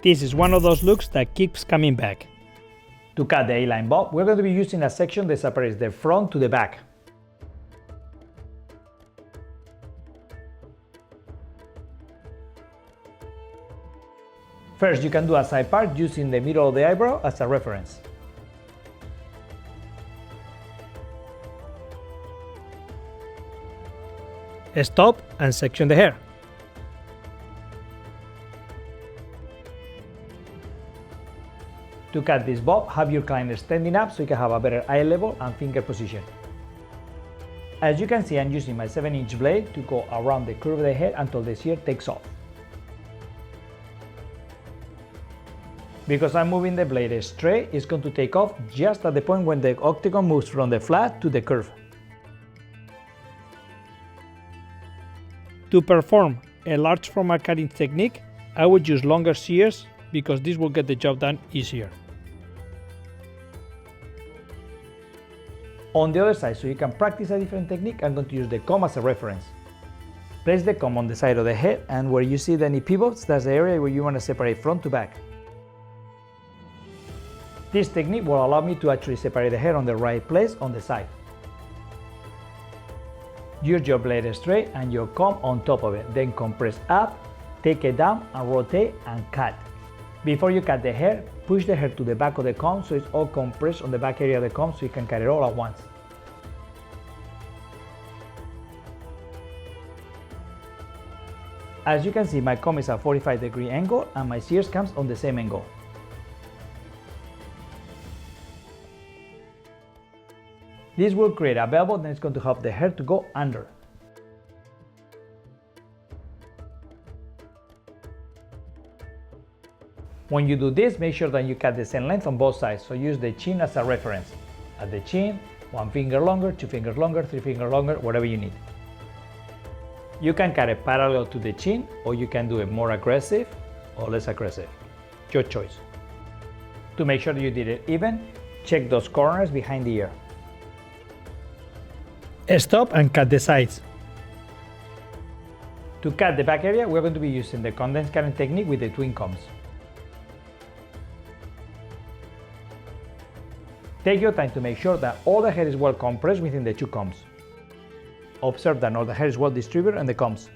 This is one of those looks that keeps coming back. To cut the A-line bob, we're going to be using a section that separates the front to the back. First, you can do a side part using the middle of the eyebrow as a reference. Stop and section the hair. To cut this bob, have your client standing up so you can have a better eye level and finger position. As you can see, I'm using my 7-inch blade to go around the curve of the head until the shear takes off. Because I'm moving the blade straight, it's going to take off just at the point when the octagon moves from the flat to the curve. To perform a large format cutting technique, I would use longer shears because this will get the job done easier. On the other side, so you can practice a different technique, I'm going to use the comb as a reference. Place the comb on the side of the head, and where you see any pivots, that's the area where you want to separate front to back. This technique will allow me to actually separate the hair on the right place on the side. Use your blade straight and your comb on top of it, then compress up, take it down and rotate and cut. Before you cut the hair, push the hair to the back of the comb so it's all compressed on the back area of the comb so you can cut it all at once. As you can see, my comb is at a 45-degree angle and my shears comes on the same angle. This will create a velvet and it's going to help the hair to go under. When you do this, make sure that you cut the same length on both sides, so use the chin as a reference. At the chin, 1 finger longer, 2 fingers longer, 3 fingers longer, whatever you need. You can cut it parallel to the chin, or you can do it more aggressive or less aggressive. Your choice. To make sure that you did it even, check those corners behind the ear. Stop and cut the sides. To cut the back area, we're going to be using the condensed cutting technique with the twin combs. Take your time to make sure that all the hair is well compressed within the two combs. Observe that all the hair is well distributed in the combs.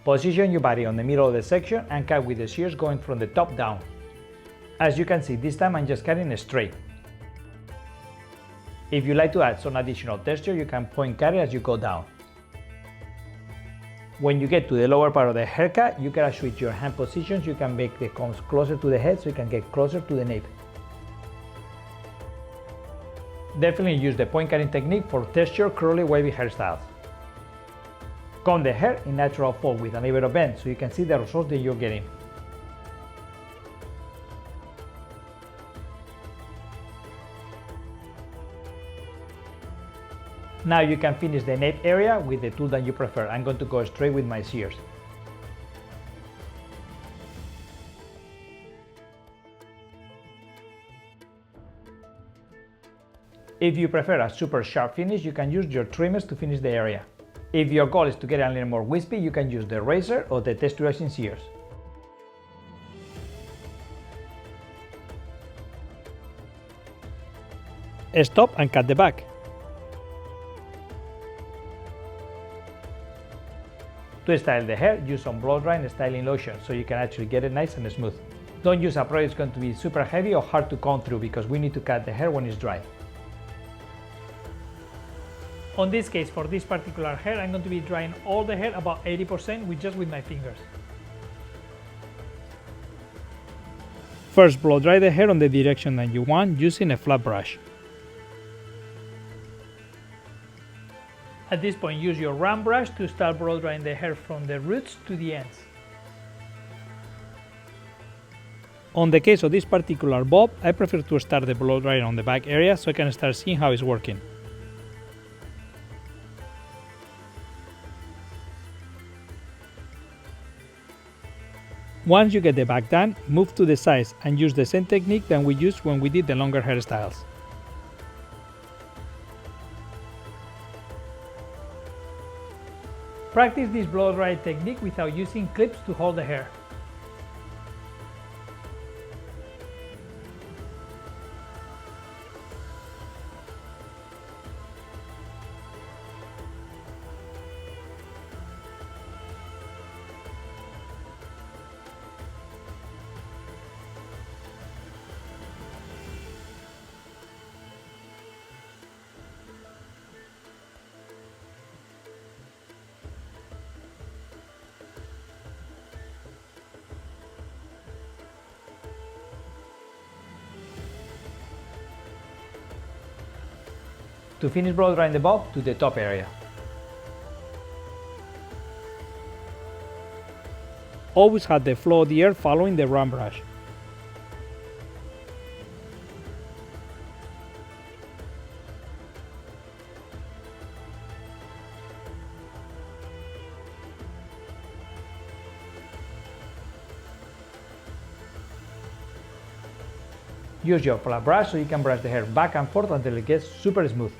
Position your body on the middle of the section and cut with the shears going from the top down. As you can see, this time I'm just cutting straight. If you like to add some additional texture, you can point cut it as you go down. When you get to the lower part of the haircut, you can switch your hand positions. You can make the combs closer to the head so you can get closer to the nape. Definitely use the point cutting technique for texture, curly, wavy hairstyles. Comb the hair in natural fold with a little bit of bend so you can see the results that you're getting. Now you can finish the nape area with the tool that you prefer. I'm going to go straight with my shears. If you prefer a super sharp finish, you can use your trimmers to finish the area. If your goal is to get a little more wispy, you can use the razor or the texturizing shears. Stop and cut the back. To style the hair, use some blow drying styling lotion so you can actually get it nice and smooth. Don't use a product that's going to be super heavy or hard to comb through because we need to cut the hair when it's dry. On this case, for this particular hair, I'm going to be drying all the hair about 80% with my fingers. First, blow dry the hair on the direction that you want using a flat brush. At this point, use your round brush to start blow drying the hair from the roots to the ends. On the case of this particular bob, I prefer to start the blow drying on the back area so I can start seeing how it's working. Once you get the back done, move to the sides and use the same technique that we used when we did the longer hairstyles. Practice this blow dry technique without using clips to hold the hair. To finish blow drying the bob, to the top area. Always have the flow of the air following the round brush. Use your flat brush so you can brush the hair back and forth until it gets super smooth.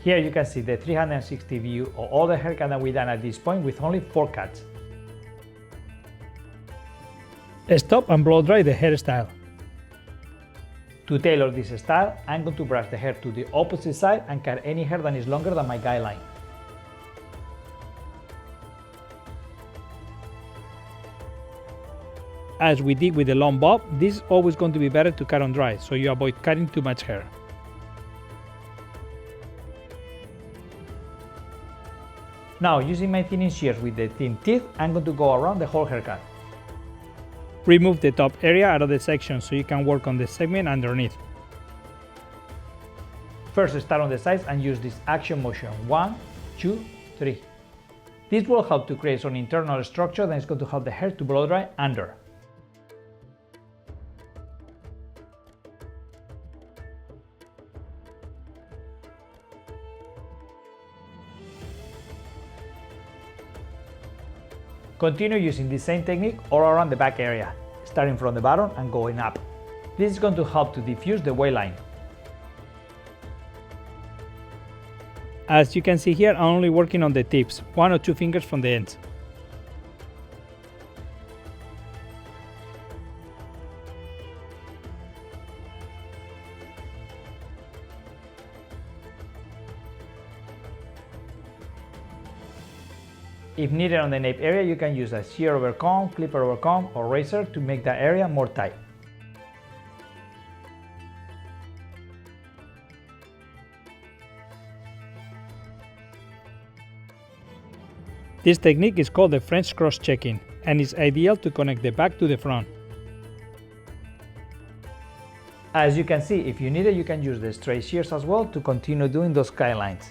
Here you can see the 360 view of all the haircut that we done at this point with only 4 cuts. Stop and blow dry the hairstyle. To tailor this style, I'm going to brush the hair to the opposite side and cut any hair that is longer than my guideline. As we did with the long bob, this is always going to be better to cut on dry, so you avoid cutting too much hair. Now, using my thinning shears with the thin teeth, I'm going to go around the whole haircut. Remove the top area out of the section so you can work on the segment underneath. First, start on the sides and use this action motion. 1, 2, 3. This will help to create some internal structure that is going to help the hair to blow dry under. Continue using the same technique all around the back area, starting from the bottom and going up. This is going to help to diffuse the wave line. As you can see here, I'm only working on the tips, 1 or 2 fingers from the ends. If needed on the nape area, you can use a shear over comb, clipper over comb, or razor to make that area more tight. This technique is called the French cross-checking and is ideal to connect the back to the front. As you can see, if you need it, you can use the straight shears as well to continue doing those skylines.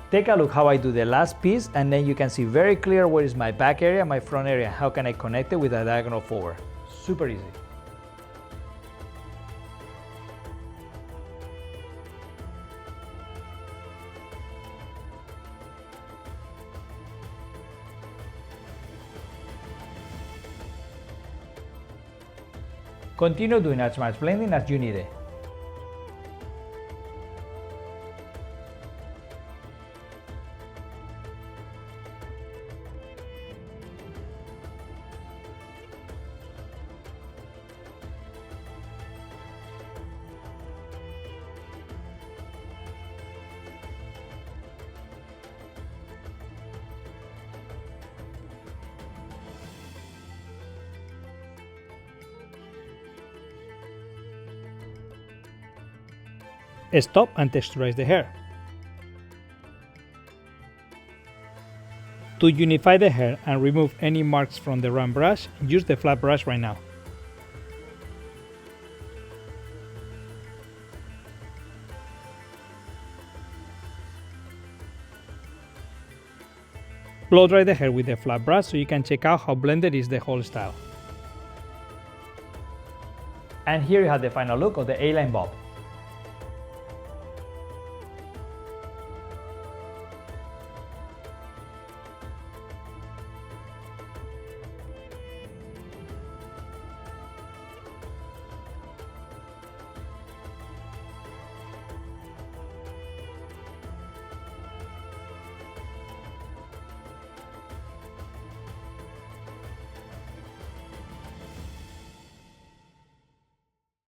Take a look how I do the last piece, and then you can see very clear where is my back area, my front area, how can I connect it with a diagonal forward. Super easy. Continue doing as much blending as you need it. Stop and texturize the hair. To unify the hair and remove any marks from the round brush, use the flat brush right now. Blow dry the hair with the flat brush so you can check out how blended is the whole style. And here you have the final look of the A-line bob.